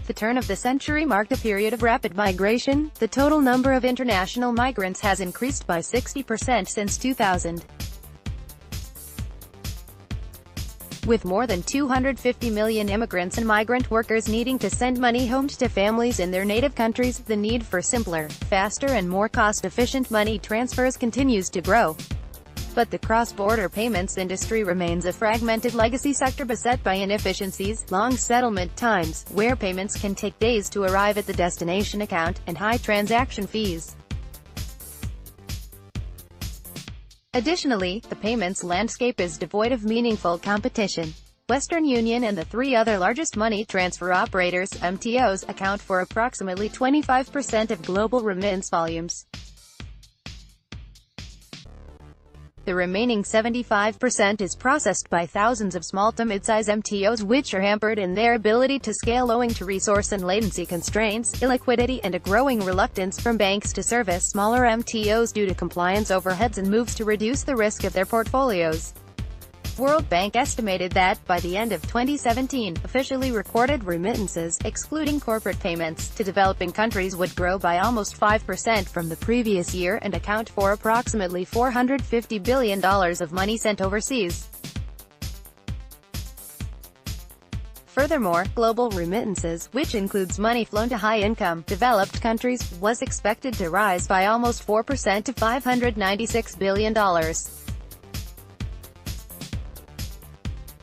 The turn of the century marked a period of rapid migration. The total number of international migrants has increased by 60% since 2000. With more than 250 million immigrants and migrant workers needing to send money home to families in their native countries, the need for simpler, faster and more cost-efficient money transfers continues to grow. But the cross-border payments industry remains a fragmented legacy sector beset by inefficiencies, long settlement times, where payments can take days to arrive at the destination account, and high transaction fees. Additionally, the payments landscape is devoid of meaningful competition. Western Union and the three other largest money transfer operators, MTOs, account for approximately 25% of global remittance volumes. The remaining 75% is processed by thousands of small to mid-size MTOs, which are hampered in their ability to scale owing to resource and latency constraints, illiquidity, and a growing reluctance from banks to service smaller MTOs due to compliance overheads and moves to reduce the risk of their portfolios. World Bank estimated that, by the end of 2017, officially recorded remittances, excluding corporate payments, to developing countries would grow by almost 5% from the previous year and account for approximately $450 billion of money sent overseas. Furthermore, global remittances, which includes money flown to high-income, developed countries, was expected to rise by almost 4% to $596 billion.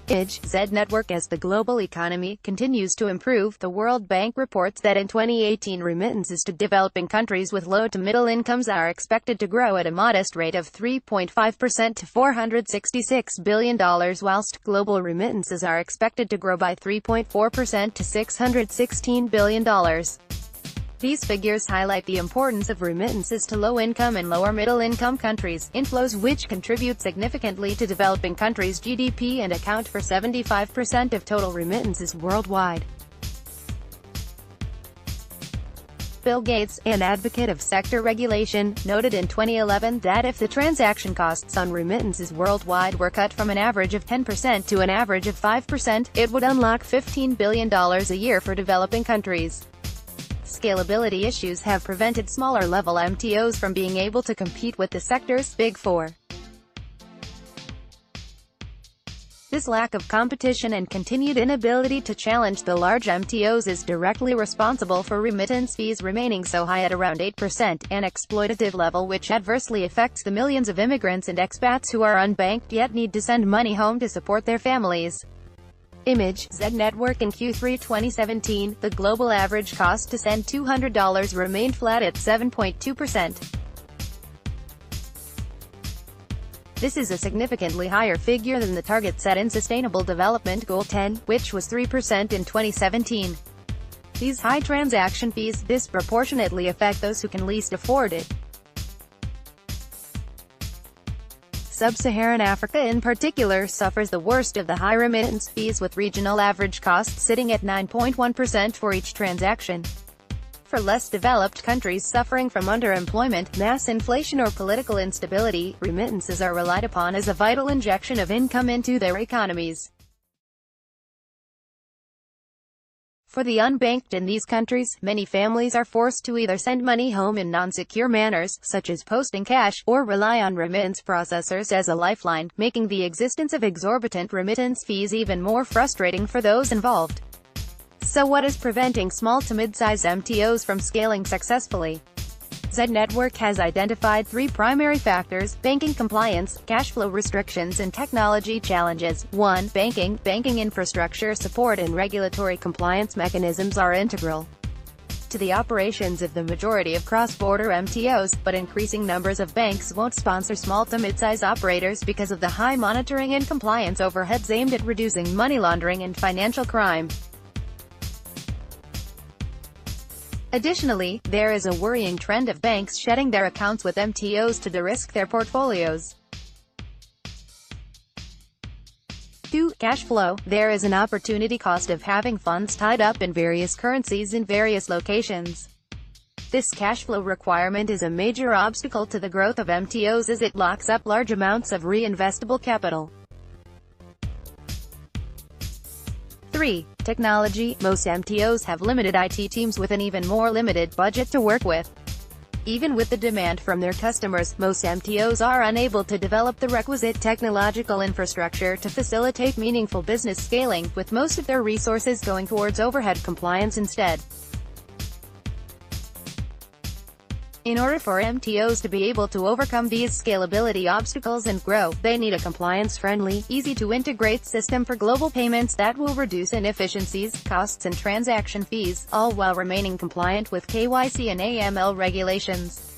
Z network. As the global economy continues to improve, the World Bank reports that in 2018 remittances to developing countries with low to middle incomes are expected to grow at a modest rate of 3.5% to $466 billion, whilst global remittances are expected to grow by 3.4% to $616 billion. These figures highlight the importance of remittances to low-income and lower-middle-income countries, inflows which contribute significantly to developing countries' GDP and account for 75% of total remittances worldwide. Bill Gates, an advocate of sector regulation, noted in 2011 that if the transaction costs on remittances worldwide were cut from an average of 10% to an average of 5%, it would unlock $15 billion a year for developing countries. Scalability issues have prevented smaller-level MTOs from being able to compete with the sector's Big Four. This lack of competition and continued inability to challenge the large MTOs is directly responsible for remittance fees remaining so high at around 8%, an exploitative level which adversely affects the millions of immigrants and expats who are unbanked yet need to send money home to support their families. Z network. In Q3 2017, the global average cost to send $200 remained flat at 7.2%. This is a significantly higher figure than the target set in Sustainable Development Goal 10, which was 3% in 2017. These high transaction fees disproportionately affect those who can least afford it. Sub-Saharan Africa in particular suffers the worst of the high remittance fees, with regional average costs sitting at 9.1% for each transaction. For less developed countries suffering from underemployment, mass inflation or political instability, remittances are relied upon as a vital injection of income into their economies. For the unbanked in these countries, many families are forced to either send money home in non-secure manners, such as posting cash, or rely on remittance processors as a lifeline, making the existence of exorbitant remittance fees even more frustrating for those involved. So what is preventing small to mid-size MTOs from scaling successfully? Z network has identified three primary factors: banking compliance, cash flow restrictions and technology challenges. 1. Banking infrastructure support and regulatory compliance mechanisms are integral to the operations of the majority of cross-border MTOs, but increasing numbers of banks won't sponsor small to mid-size operators because of the high monitoring and compliance overheads aimed at reducing money laundering and financial crime. Additionally, there is a worrying trend of banks shedding their accounts with MTOs to de-risk their portfolios. 2. Cash flow. There is an opportunity cost of having funds tied up in various currencies in various locations. This cash flow requirement is a major obstacle to the growth of MTOs as it locks up large amounts of reinvestable capital. 3. technology, most MTOs have limited IT teams with an even more limited budget to work with. Even with the demand from their customers, most MTOs are unable to develop the requisite technological infrastructure to facilitate meaningful business scaling, with most of their resources going towards overhead compliance instead. In order for MTOs to be able to overcome these scalability obstacles and grow, they need a compliance-friendly, easy-to-integrate system for global payments that will reduce inefficiencies, costs and transaction fees, all while remaining compliant with KYC and AML regulations.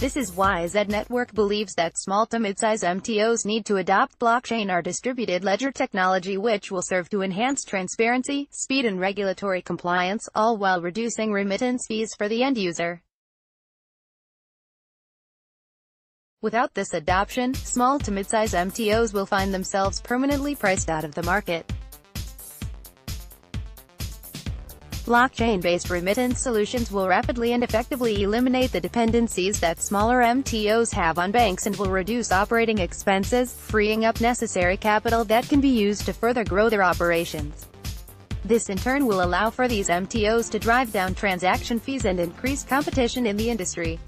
This is why Z Network believes that small to mid-size MTOs need to adopt blockchain or distributed ledger technology, which will serve to enhance transparency, speed and regulatory compliance, all while reducing remittance fees for the end user. Without this adoption, small to mid-size MTOs will find themselves permanently priced out of the market. Blockchain-based remittance solutions will rapidly and effectively eliminate the dependencies that smaller MTOs have on banks and will reduce operating expenses, freeing up necessary capital that can be used to further grow their operations. This in turn will allow for these MTOs to drive down transaction fees and increase competition in the industry.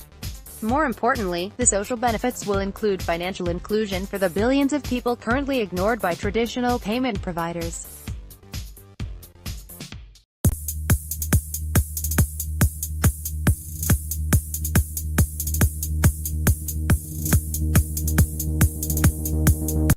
More importantly, the social benefits will include financial inclusion for the billions of people currently ignored by traditional payment providers.